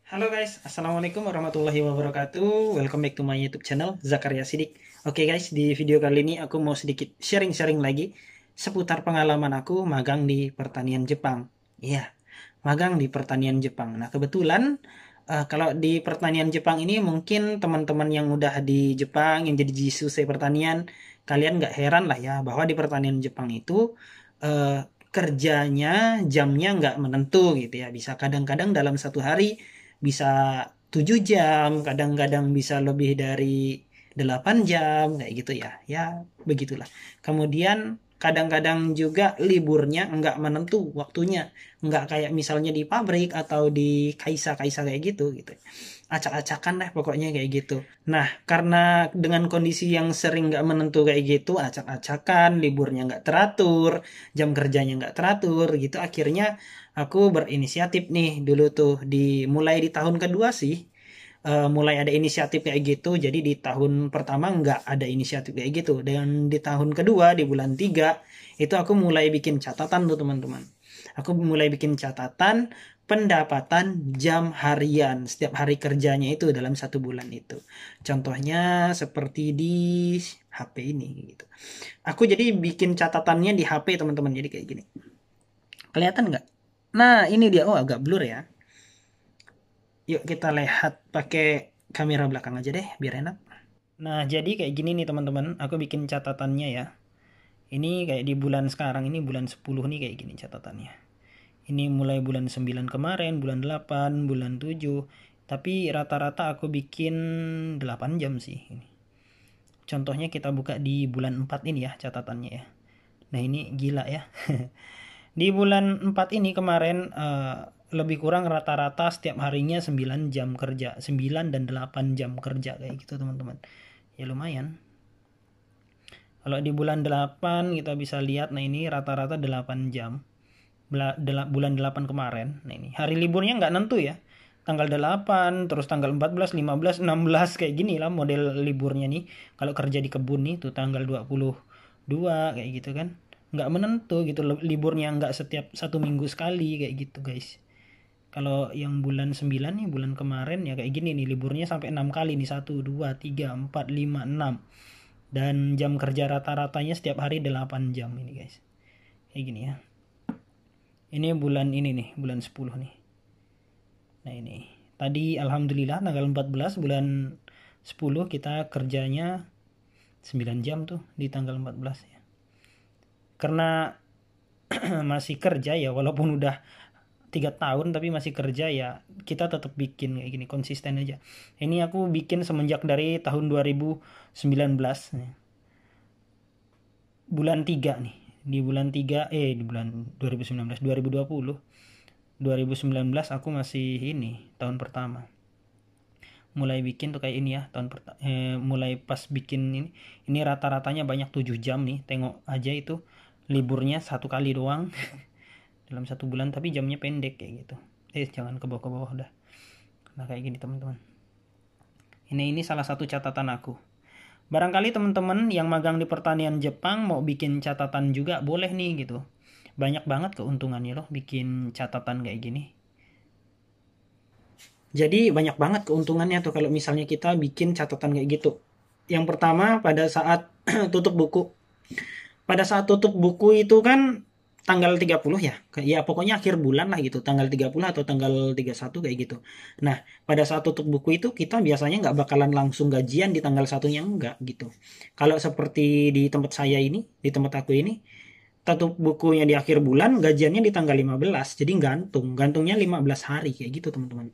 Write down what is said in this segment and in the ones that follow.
Halo guys, Assalamualaikum warahmatullahi wabarakatuh. Welcome back to my YouTube channel, Zakaria Sidik. Oke guys, di video kali ini aku mau sedikit sharing-sharing lagi seputar pengalaman aku magang di pertanian Jepang. Iya, magang di pertanian Jepang. Nah, kebetulan kalau di pertanian Jepang ini mungkin teman-teman yang udah di Jepang, yang jadi jisuse pertanian, kalian nggak heran lah ya bahwa di pertanian Jepang itu eh, kerjanya jamnya nggak menentu gitu ya. Bisa kadang-kadang dalam satu hari bisa 7 jam, kadang-kadang bisa lebih dari 8 jam, kayak gitu ya. Ya, begitulah. Kemudian kadang-kadang juga liburnya nggak menentu waktunya. Nggak kayak misalnya di pabrik atau di kaisa-kaisa kayak gitu. Acak-acakan deh pokoknya kayak gitu. Nah, karena dengan kondisi yang sering nggak menentu kayak gitu, acak-acakan, liburnya nggak teratur, jam kerjanya nggak teratur gitu, akhirnya aku berinisiatif nih dulu tuh mulai di tahun kedua sih, mulai ada inisiatif kayak gitu. Jadi di tahun pertama nggak ada inisiatif kayak gitu, dan di tahun kedua di bulan 3 itu aku mulai bikin catatan tuh teman-teman. Aku mulai bikin catatan pendapatan jam harian setiap hari kerjanya itu dalam satu bulan itu. Contohnya seperti di HP ini gitu. Aku jadi bikin catatannya di HP teman-teman. Jadi kayak gini. Kelihatan nggak? Nah, ini dia. Oh, agak blur ya. Yuk kita lihat pakai kamera belakang aja deh, biar enak. Nah, jadi kayak gini nih teman-teman. Aku bikin catatannya ya. Ini kayak di bulan sekarang, ini bulan 10 nih kayak gini catatannya. Ini mulai bulan 9 kemarin, bulan 8, bulan 7. Tapi rata-rata aku bikin 8 jam sih ini. Contohnya kita buka di bulan 4 ini ya catatannya ya. Nah, ini gila ya. Di bulan 4 ini kemarin lebih kurang rata-rata setiap harinya 9 jam kerja. 9 dan 8 jam kerja kayak gitu teman-teman. Ya lumayan. Kalau di bulan 8 kita bisa lihat, nah ini rata-rata 8 jam. Bulan 8 kemarin. Nah ini hari liburnya nggak nentu ya. Tanggal 8, terus tanggal 14, 15, 16 kayak gini lah model liburnya nih. Kalau kerja di kebun nih tuh tanggal 22 kayak gitu kan. Nggak menentu gitu liburnya, nggak setiap satu minggu sekali kayak gitu guys. Kalau yang bulan 9 nih, bulan kemarin ya kayak gini nih, liburnya sampai 6 kali nih. 1, 2, 3, 4, 5, 6. Dan jam kerja rata-ratanya setiap hari 8 jam ini guys. Kayak gini ya. Ini bulan ini nih, bulan 10 nih. Nah ini. Tadi alhamdulillah tanggal 14 bulan 10 kita kerjanya 9 jam tuh di tanggal 14 ya. Karena masih kerja ya, walaupun udah 3 tahun tapi masih kerja ya, kita tetap bikin kayak gini, konsisten aja. Ini aku bikin semenjak dari tahun 2019 nih. Bulan 3 nih. Di bulan 3 di bulan 2019 2020 aku masih ini tahun pertama. Mulai bikin tuh kayak ini ya, mulai pas bikin ini rata-ratanya banyak 7 jam nih. Tengok aja itu liburnya satu kali doang dalam satu bulan, tapi jamnya pendek kayak gitu. Jangan ke bawah udah. Nah kayak gini teman-teman. Ini salah satu catatan aku. Barangkali teman-teman yang magang di pertanian Jepang mau bikin catatan juga boleh nih gitu. Banyak banget keuntungannya loh bikin catatan kayak gini. Jadi banyak banget keuntungannya tuh kalau misalnya kita bikin catatan kayak gitu. Yang pertama, pada saat tutup buku. Pada saat tutup buku itu kan tanggal 30 ya. Ya pokoknya akhir bulan lah gitu, tanggal 30 atau tanggal 31 kayak gitu. Nah, pada saat tutup buku itu kita biasanya nggak bakalan langsung gajian di tanggal satunya, enggak gitu. Kalau seperti di tempat saya ini, di tempat aku ini, tutup bukunya di akhir bulan, gajiannya di tanggal 15. Jadi gantungnya 15 hari kayak gitu teman-teman.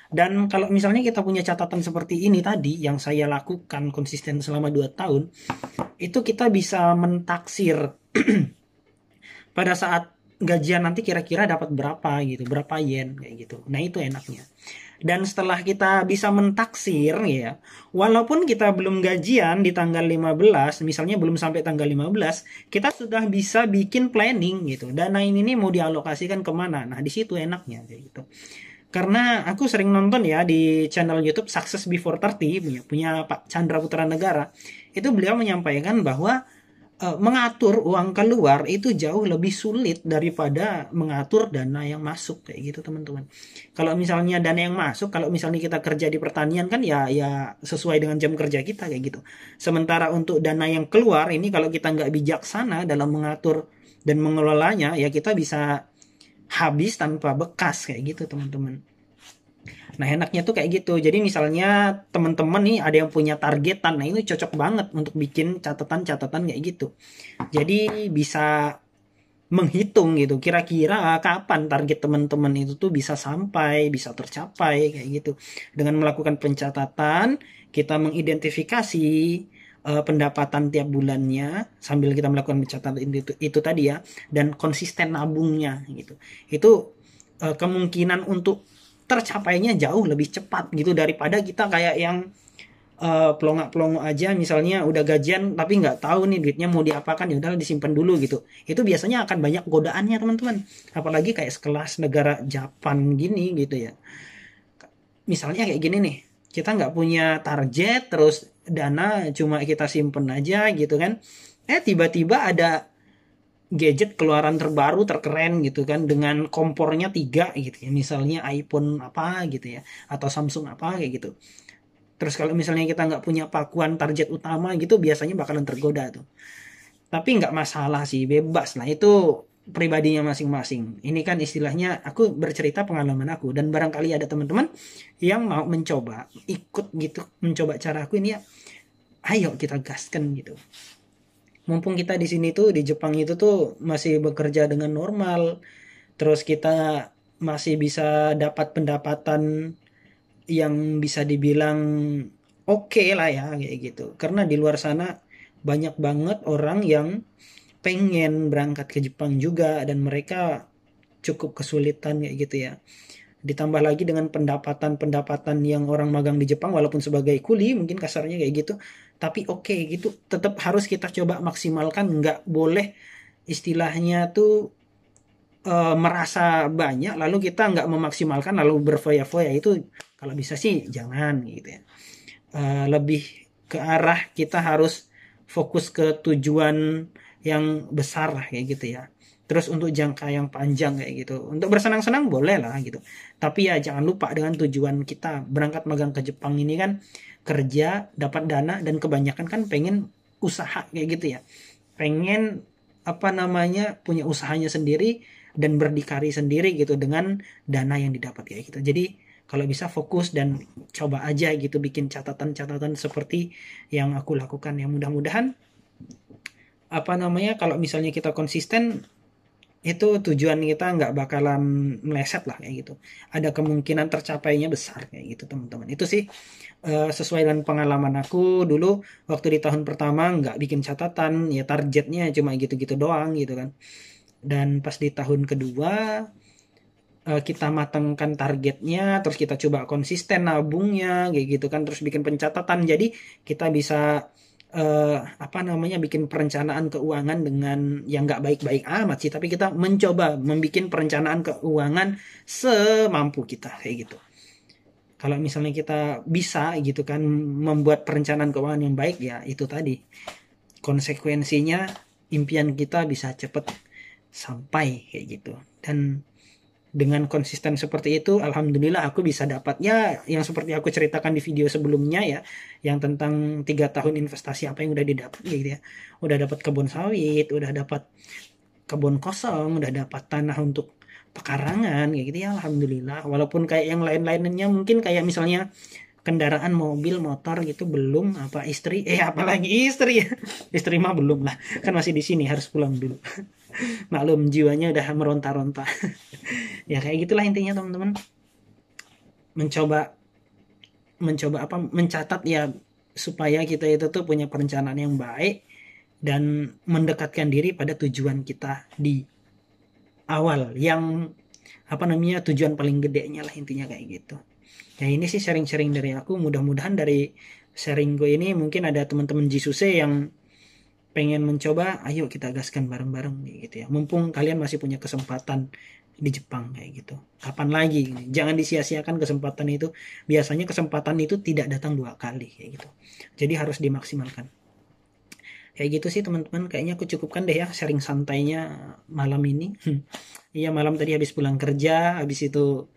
Dan kalau misalnya kita punya catatan seperti ini tadi yang saya lakukan konsisten selama 2 tahun, itu kita bisa mentaksir pada saat gajian nanti kira-kira dapat berapa gitu, berapa yen kayak gitu. Nah, itu enaknya. Dan setelah kita bisa mentaksir ya, walaupun kita belum gajian di tanggal 15, misalnya belum sampai tanggal 15, kita sudah bisa bikin planning gitu. Dana ini nih mau dialokasikan kemana. Nah, di situ enaknya kayak gitu. Karena aku sering nonton ya di channel YouTube Success Before 30 punya Pak Chandra Putra Negara. Itu beliau menyampaikan bahwa mengatur uang keluar itu jauh lebih sulit daripada mengatur dana yang masuk kayak gitu teman-teman. Kalau misalnya dana yang masuk, kalau misalnya kita kerja di pertanian kan ya sesuai dengan jam kerja kita kayak gitu. Sementara untuk dana yang keluar ini kalau kita nggak bijaksana dalam mengatur dan mengelolanya ya kita bisa habis tanpa bekas kayak gitu teman-teman. Nah, enaknya tuh kayak gitu. Jadi misalnya teman-teman nih ada yang punya targetan, nah ini cocok banget untuk bikin catatan-catatan kayak gitu. Jadi bisa menghitung gitu, kira-kira kapan target teman-teman itu tuh bisa sampai, bisa tercapai kayak gitu. Dengan melakukan pencatatan, kita mengidentifikasi pendapatan tiap bulannya sambil kita melakukan pencatatan itu tadi ya, dan konsisten nabungnya gitu. Itu kemungkinan untuk tercapainya jauh lebih cepat gitu daripada kita kayak yang pelongok-pelongok aja, misalnya udah gajian tapi nggak tahu nih duitnya mau diapakan, ya udahlah disimpan dulu gitu. Itu biasanya akan banyak godaannya teman-teman, apalagi kayak sekelas negara Japan gini gitu ya. Misalnya kayak gini nih, kita nggak punya target, terus dana cuma kita simpen aja gitu kan, tiba-tiba ada gadget keluaran terbaru terkeren gitu kan dengan kompornya 3 gitu ya, misalnya iPhone apa gitu ya, atau Samsung apa kayak gitu. Terus kalau misalnya kita nggak punya pakuan target utama gitu, biasanya bakalan tergoda tuh. Tapi nggak masalah sih, bebas lah. Itu pribadinya masing-masing. Ini kan istilahnya aku bercerita pengalaman aku. Dan barangkali ada teman-teman yang mau mencoba, ikut gitu, mencoba cara aku ini ya. Ayo kita gaskan gitu. Mumpung kita di sini tuh, di Jepang itu tuh masih bekerja dengan normal. Terus kita masih bisa dapat pendapatan yang bisa dibilang oke lah ya kayak gitu. Karena di luar sana banyak banget orang yang pengen berangkat ke Jepang juga dan mereka cukup kesulitan kayak gitu ya. Ditambah lagi dengan pendapatan-pendapatan yang orang magang di Jepang walaupun sebagai kuli mungkin kasarnya kayak gitu. Tapi oke gitu, tetap harus kita coba maksimalkan, nggak boleh istilahnya tuh merasa banyak lalu kita nggak memaksimalkan lalu berfoya-foya, itu kalau bisa sih jangan gitu ya. Lebih ke arah kita harus fokus ke tujuan yang besar lah kayak gitu ya. Terus untuk jangka yang panjang kayak gitu. Untuk bersenang-senang boleh lah gitu. Tapi ya jangan lupa dengan tujuan kita. Berangkat magang ke Jepang ini kan kerja, dapat dana, dan kebanyakan kan pengen usaha kayak gitu ya. Pengen apa namanya punya usahanya sendiri dan berdikari sendiri gitu dengan dana yang didapat kayak gitu. Jadi kalau bisa fokus dan coba aja gitu bikin catatan-catatan seperti yang aku lakukan ya. Mudah-mudahan apa namanya kalau misalnya kita konsisten itu tujuan kita nggak bakalan meleset lah kayak gitu. Ada kemungkinan tercapainya besar kayak gitu teman-teman. Itu sih sesuai dengan pengalaman aku dulu waktu di tahun pertama nggak bikin catatan ya, targetnya cuma gitu-gitu doang gitu kan. Dan pas di tahun kedua kita matangkan targetnya, terus kita coba konsisten nabungnya kayak gitu kan, terus bikin pencatatan. Jadi kita bisa apa namanya bikin perencanaan keuangan dengan yang nggak baik-baik amat sih, tapi kita mencoba membuat perencanaan keuangan semampu kita kayak gitu. Kalau misalnya kita bisa gitu kan membuat perencanaan keuangan yang baik, ya itu tadi konsekuensinya impian kita bisa cepet sampai kayak gitu. Dan dengan konsisten seperti itu, alhamdulillah aku bisa dapatnya yang seperti aku ceritakan di video sebelumnya ya, yang tentang 3 tahun investasi apa yang udah didapat gitu ya. Udah dapat kebun sawit, udah dapat kebun kosong, udah dapat tanah untuk pekarangan kayak gitu ya, alhamdulillah. Walaupun kayak yang lain-lainnya mungkin kayak misalnya kendaraan mobil motor gitu belum, apa istri apalagi istri ya. Istri mah belum lah, kan masih di sini harus pulang dulu. Maklum jiwanya udah meronta-ronta. Ya kayak gitulah intinya teman-teman, mencoba mencoba apa mencatat ya supaya kita itu tuh punya perencanaan yang baik dan mendekatkan diri pada tujuan kita di awal, yang apa namanya tujuan paling gedenya lah intinya kayak gitu. Ya ini sih sharing-sharing dari aku, mudah-mudahan dari sharing gue ini mungkin ada teman-teman Jisuse yang pengen mencoba, ayo kita gaskan bareng-bareng gitu ya. Mumpung kalian masih punya kesempatan di Jepang kayak gitu. Kapan lagi? Jangan disia-siakan kesempatan itu. Biasanya kesempatan itu tidak datang 2 kali kayak gitu. Jadi harus dimaksimalkan. Kayak gitu sih teman-teman, kayaknya aku cukupkan deh ya sharing santainya malam ini. Iya, malam tadi habis pulang kerja, habis itu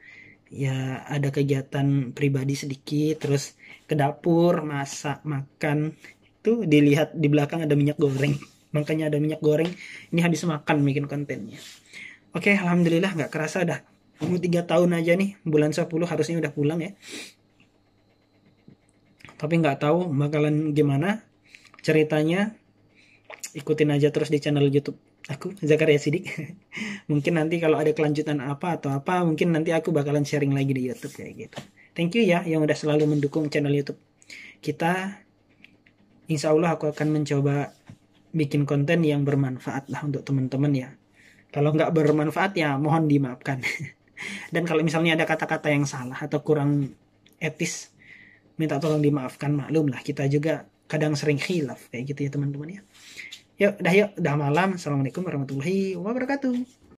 ya ada kegiatan pribadi sedikit, terus ke dapur masak makan. Tuh dilihat di belakang ada minyak goreng. Makanya ada minyak goreng. Ini habis makan bikin kontennya. Oke, alhamdulillah nggak kerasa dah. Umur 3 tahun aja nih, bulan 10 harusnya udah pulang ya. Tapi nggak tahu bakalan gimana ceritanya. Ikutin aja terus di channel YouTube aku, Zakaria Sidik. Mungkin nanti kalau ada kelanjutan apa atau apa, mungkin nanti aku bakalan sharing lagi di YouTube kayak gitu. Thank you ya yang udah selalu mendukung channel YouTube kita. Insya Allah aku akan mencoba bikin konten yang bermanfaat lah untuk teman-teman ya. Kalau nggak bermanfaat ya mohon dimaafkan. Dan kalau misalnya ada kata-kata yang salah atau kurang etis, minta tolong dimaafkan, maklum lah kita juga kadang sering khilaf kayak gitu ya teman-teman ya. Yuk, udah malam. Assalamualaikum warahmatullahi wabarakatuh.